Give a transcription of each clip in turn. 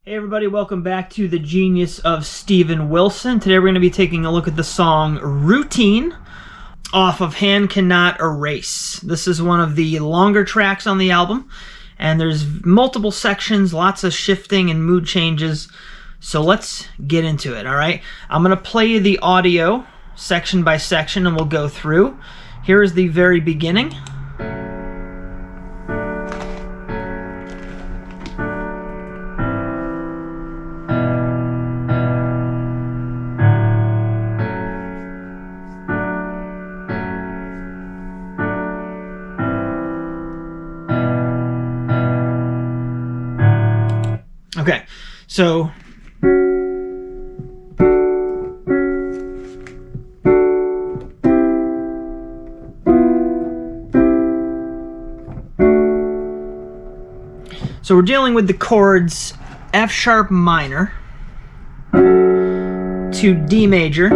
Hey everybody, welcome back to The Genius of Steven Wilson. Today we're going to be taking a look at the song Routine off of Hand Cannot Erase. This is one of the longer tracks on the album, and there's multiple sections, lots of shifting and mood changes. So let's get into it, alright? I'm going to play the audio section by section and we'll go through. Here is the very beginning. Okay, so we're dealing with the chords F sharp minor to D major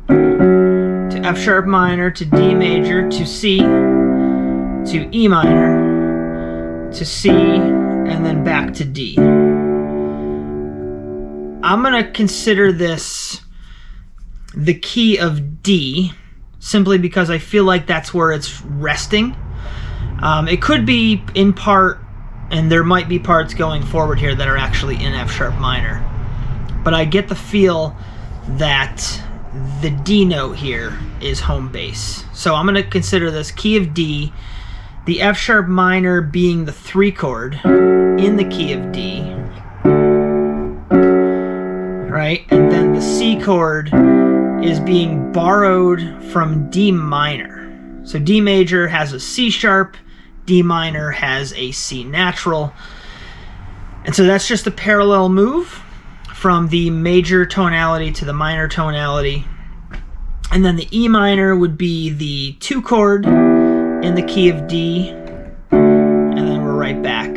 to F sharp minor to D major to C to E minor to C and then back to D. I'm going to consider this the key of D simply because I feel like that's where it's resting. It could be in part, and there might be parts going forward here that are actually in F sharp minor, but I get the feel that the D note here is home base. So I'm going to consider this key of D, the F sharp minor being the 3 chord in the key of D, right? And then the C chord is being borrowed from D minor. So D major has a C sharp, D minor has a C natural. And so that's just a parallel move from the major tonality to the minor tonality. And then the E minor would be the 2 chord in the key of D, and then we're right back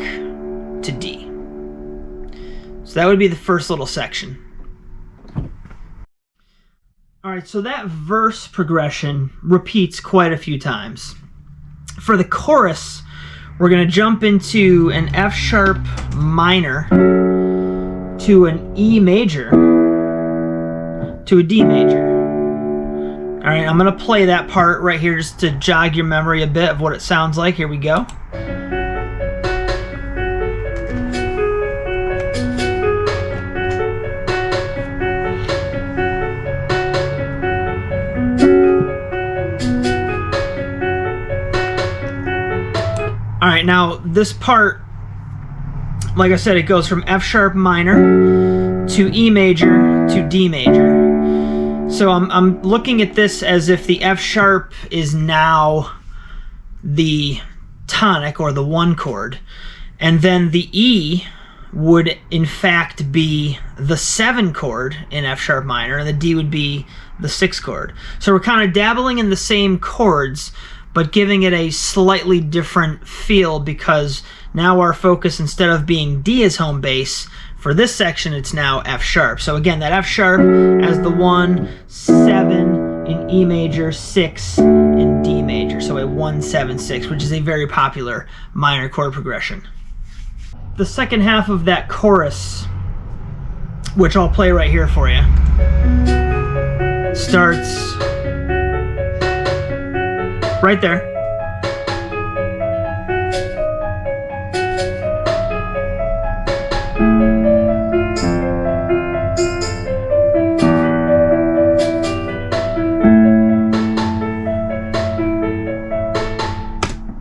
to D. So that would be the first little section. Alright, so that verse progression repeats quite a few times. For the chorus, we're going to jump into an F sharp minor to an E major to a D major. Alright, I'm going to play that part right here just to jog your memory a bit of what it sounds like. Here we go. Alright, now this part, like I said, it goes from F sharp minor to E major to D major. So I'm looking at this as if the F sharp is now the tonic or the 1 chord, and then the E would in fact be the 7 chord in F sharp minor, and the D would be the 6 chord. So we're kind of dabbling in the same chords, but giving it a slightly different feel because now our focus, instead of being D as home base, for this section it's now F sharp. So again, that F sharp as the 1, 7 in E major, 6 in D major. So a 1, 7, 6, which is a very popular minor chord progression. The second half of that chorus, which I'll play right here for you, starts right there.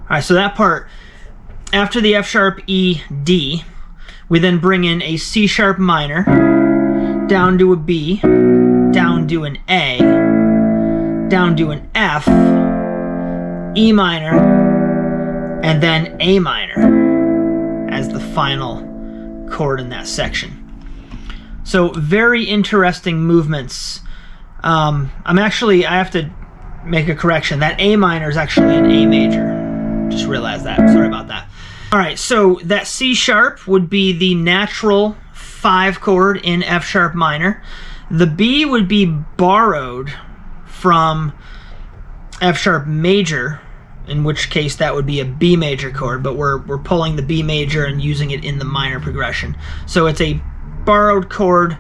Alright, so that part, after the F sharp, E, D, we then bring in a C sharp minor, down to a B, down to an A, down to an F, E minor, and then A minor as the final chord in that section. So very interesting movements. I have to make a correction. That A minor is actually an A major. Just realized that. Sorry about that. Alright, so that C sharp would be the natural 5 chord in F sharp minor. The B would be borrowed from F sharp major in which case that would be a B major chord, but we're pulling the B major and using it in the minor progression. So it's a borrowed chord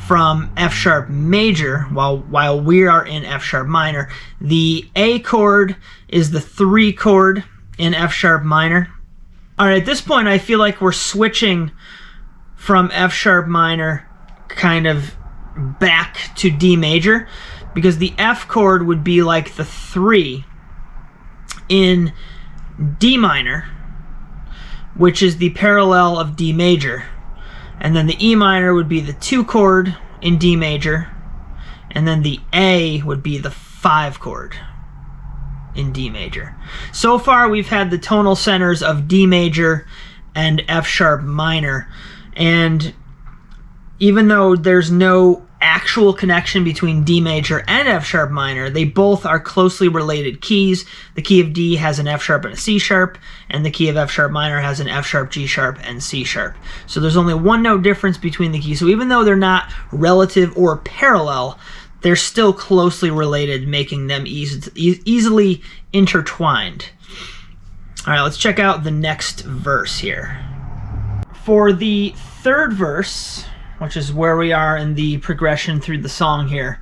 from F sharp major while we are in F sharp minor. The A chord is the 3 chord in F sharp minor. All right, at this point I feel like we're switching from F sharp minor kind of back to D major, because the F chord would be like the 3 in D minor, which is the parallel of D major. And then the E minor would be the 2 chord in D major, and then the A would be the 5 chord in D major. So far we've had the tonal centers of D major and F sharp minor, and even though there's no actual connection between D major and F sharp minor, they both are closely related keys. The key of D has an F sharp and a C sharp, and the key of F sharp minor has an F sharp, G sharp, and C sharp. So there's only one note difference between the keys. So even though they're not relative or parallel, they're still closely related, making them easily intertwined. All right, let's check out the next verse here. For the third verse, which is where we are in the progression through the song here,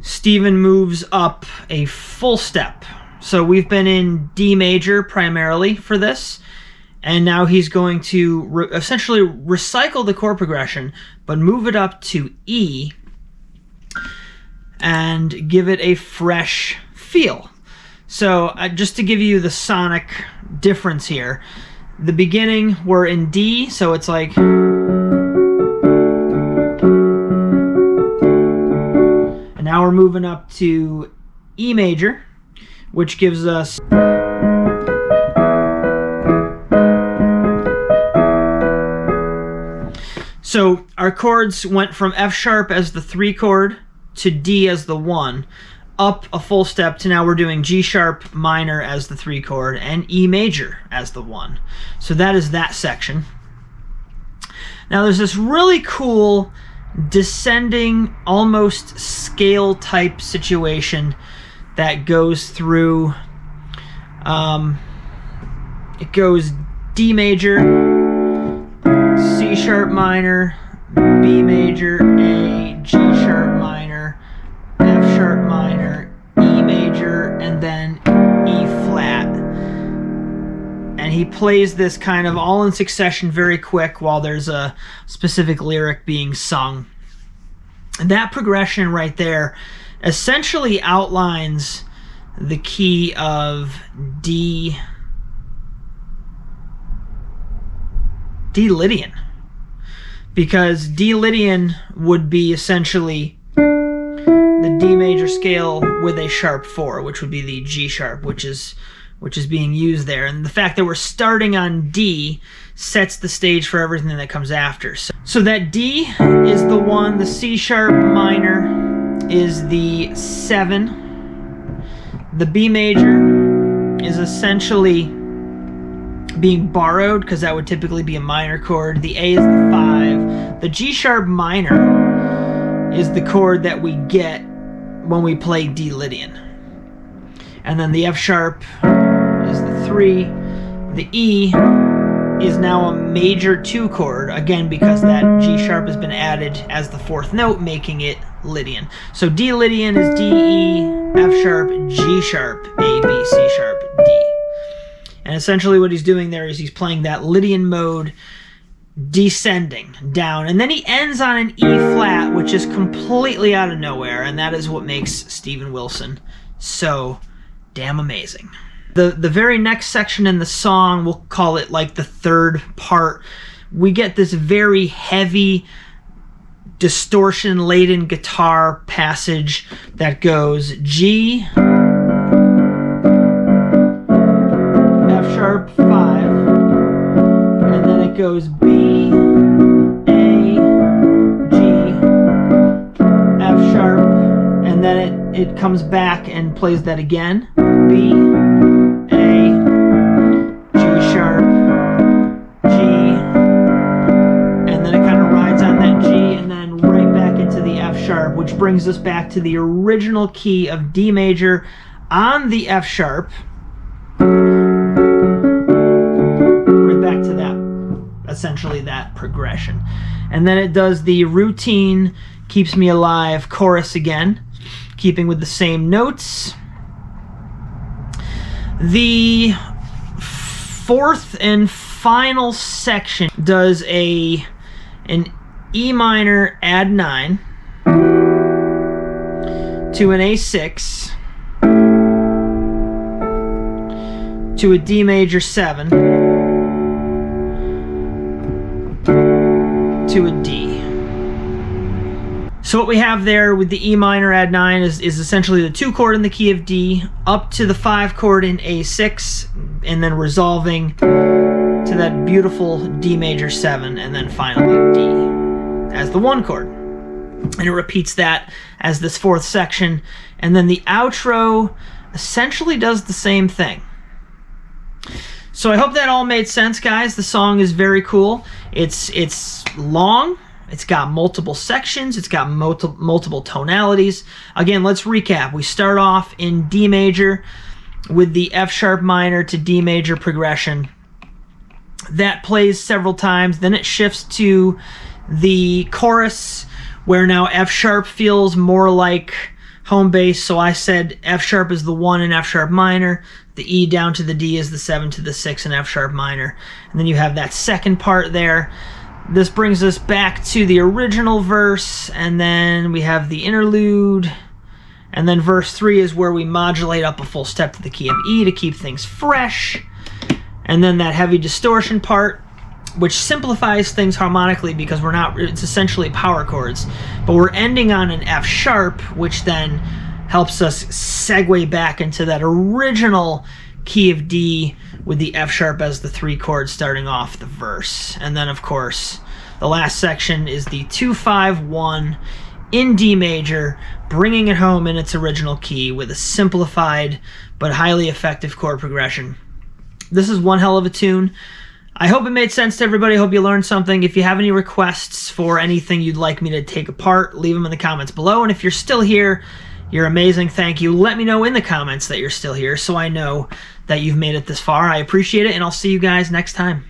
Steven moves up a full step. So we've been in D major primarily for this, and now he's going to essentially recycle the chord progression, but move it up to E and give it a fresh feel. So just to give you the sonic difference here, the beginning we're in D, so it's like, and now we're moving up to E major, which gives us so our chords went from F sharp as the 3 chord to D as the 1, up a full step to now we're doing G sharp minor as the 3 chord and E major as the 1. So that is that section. Now there's this really cool descending, almost scale type situation that goes through, it goes D major, C sharp minor, B major, A, G sharp minor, F sharp minor, E major, and then E flat. And he plays this kind of all in succession very quick while there's a specific lyric being sung. And that progression right there essentially outlines the key of D Lydian, because D Lydian would be essentially the D major scale with a sharp 4, which would be the G sharp, which is being used there. And the fact that we're starting on D sets the stage for everything that comes after. So that D is the 1, the C sharp minor is the 7, the B major is essentially being borrowed because that would typically be a minor chord, the A is the 5, the G sharp minor is the chord that we get when we play D Lydian, and then the F sharp is the 3, the E is now a major 2 chord, again because that G sharp has been added as the 4th note, making it Lydian. So D Lydian is D, E, F sharp, G sharp, A, B, C sharp, D. And essentially what he's doing there is he's playing that Lydian mode descending down, and then he ends on an E flat, which is completely out of nowhere, and that is what makes Steven Wilson so damn amazing. The very next section in the song, we'll call it like the third part, we get this very heavy distortion-laden guitar passage that goes G, F sharp 5, and then it goes B, A, G, F sharp, and then it comes back and plays that again, B, A, G sharp, G, and then it kind of rides on that G and then right back into the F sharp, which brings us back to the original key of D major on the F sharp, essentially that progression. And then it does the routine Keeps Me Alive chorus again, keeping with the same notes. The fourth and final section does an E minor add 9 to an A6 to a D major 7 to a D. So what we have there with the E minor add 9 is essentially the 2 chord in the key of D up to the 5 chord in A6, and then resolving to that beautiful D major 7, and then finally D as the 1 chord. And it repeats that as this fourth section, and then the outro essentially does the same thing. So I hope that all made sense, guys. The song is very cool. It's long. It's got multiple sections. It's got multiple tonalities. Again, let's recap. We start off in D major with the F sharp minor to D major progression. That plays several times. Then it shifts to the chorus, where now F sharp feels more like home base. So I said F sharp is the 1 in F sharp minor. The E down to the D is the 7 to the 6 in F sharp minor. And then you have that second part there. This brings us back to the original verse, and then we have the interlude, and then verse 3 is where we modulate up a full step to the key of E to keep things fresh, and then that heavy distortion part, which simplifies things harmonically because it's essentially power chords, but we're ending on an F sharp, which then helps us segue back into that original key of D with the F sharp as the 3 chord starting off the verse. And then, of course, the last section is the 2-5-1 in D major, bringing it home in its original key with a simplified but highly effective chord progression. This is one hell of a tune. I hope it made sense to everybody. I hope you learned something. If you have any requests for anything you'd like me to take apart, leave them in the comments below. And if you're still here, you're amazing. Thank you. Let me know in the comments that you're still here so I know that you've made it this far. I appreciate it, and I'll see you guys next time.